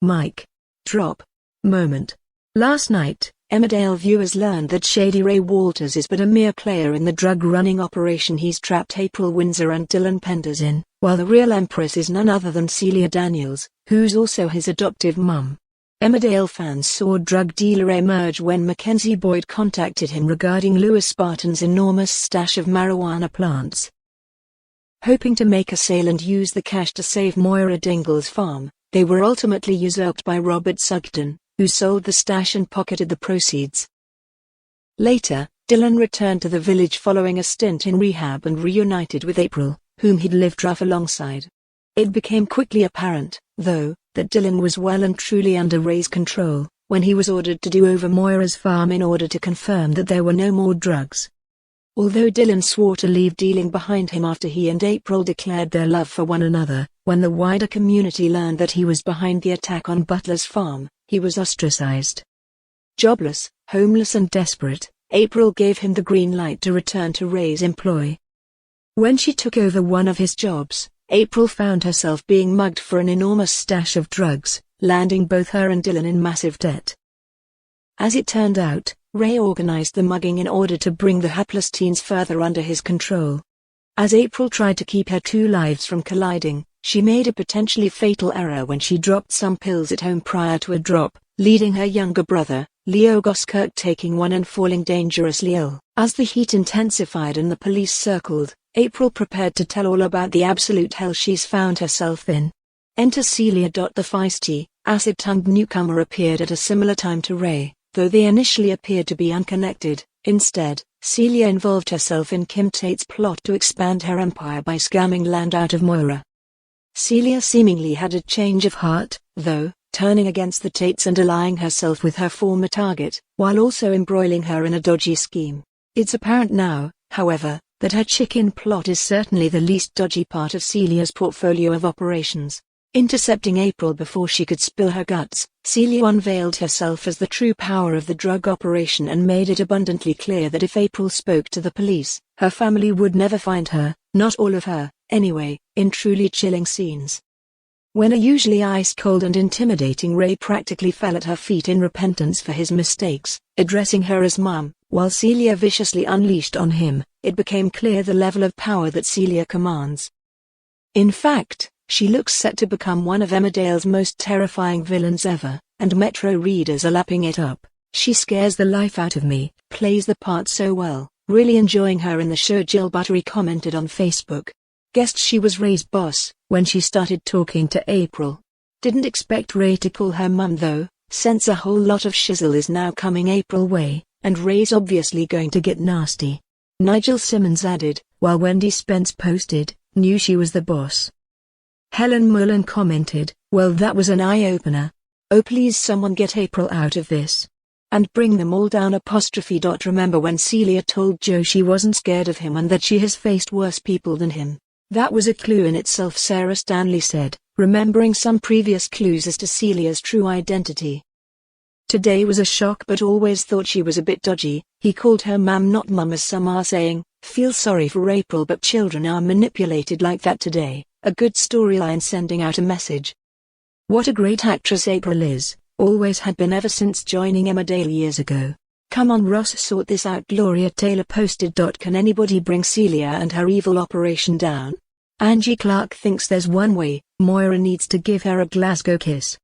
Mic drop moment. Last night, Emmerdale viewers learned that shady Ray Walters is but a mere player in the drug-running operation he's trapped April Windsor and Dylan Penders in, while the real empress is none other than Celia Daniels, who's also his adoptive mum. Emmerdale fans saw drug dealer emerge when Mackenzie Boyd contacted him regarding Lewis Spartan's enormous stash of marijuana plants. Hoping to make a sale and use the cash to save Moira Dingle's farm, they were ultimately usurped by Robert Sugden, who sold the stash and pocketed the proceeds. Later, Dylan returned to the village following a stint in rehab and reunited with April, whom he'd lived rough alongside. It became quickly apparent, though, that Dylan was well and truly under Ray's control, when he was ordered to do over Moira's farm in order to confirm that there were no more drugs. Although Dylan swore to leave dealing behind him after he and April declared their love for one another, when the wider community learned that he was behind the attack on Butler's farm, he was ostracized. Jobless, homeless and desperate, April gave him the green light to return to Ray's employ. When she took over one of his jobs, April found herself being mugged for an enormous stash of drugs, landing both her and Dylan in massive debt. As it turned out, Ray organized the mugging in order to bring the hapless teens further under his control. As April tried to keep her two lives from colliding, she made a potentially fatal error when she dropped some pills at home prior to a drop, leading her younger brother, Leo Goskirk, taking one and falling dangerously ill. As the heat intensified and the police circled, April prepared to tell all about the absolute hell she's found herself in. Enter Celia. The feisty, acid-tongued newcomer appeared at a similar time to Ray, though they initially appeared to be unconnected. Instead, Celia involved herself in Kim Tate's plot to expand her empire by scamming land out of Moira. Celia seemingly had a change of heart, though, turning against the Tates and allying herself with her former target, while also embroiling her in a dodgy scheme. It's apparent now, however, that her chicken plot is certainly the least dodgy part of Celia's portfolio of operations. Intercepting April before she could spill her guts, Celia unveiled herself as the true power of the drug operation and made it abundantly clear that if April spoke to the police, her family would never find her, not all of her, anyway, in truly chilling scenes. When a usually ice-cold and intimidating Ray practically fell at her feet in repentance for his mistakes, addressing her as Mum, while Celia viciously unleashed on him, it became clear the level of power that Celia commands. In fact, she looks set to become one of Emmerdale's most terrifying villains ever, and Metro readers are lapping it up. She scares the life out of me, plays the part so well, really enjoying her in the show. Jill Buttery commented on Facebook. Guessed she was Ray's boss when she started talking to April. Didn't expect Ray to call her mum though, sense a whole lot of shizzle is now coming April way, and Ray's obviously going to get nasty. Nigel Simmons added, while Wendy Spence posted, knew she was the boss. Helen Mullen commented, well, that was an eye-opener. Oh, please someone get April out of this. And bring them all down apostrophe. Remember when Celia told Joe she wasn't scared of him and that she has faced worse people than him? That was a clue in itself, Sarah Stanley said, remembering some previous clues as to Celia's true identity. Today was a shock, but always thought she was a bit dodgy. He called her ma'am, not mum, as some are saying. Feel sorry for April, but children are manipulated like that today. A good storyline sending out a message. What a great actress April is, always had been ever since joining Emmerdale years ago. Come on Ross, sort this out, Gloria Taylor posted. Can anybody bring Celia and her evil operation down? Angie Clark thinks there's one way, Moira needs to give her a Glasgow kiss.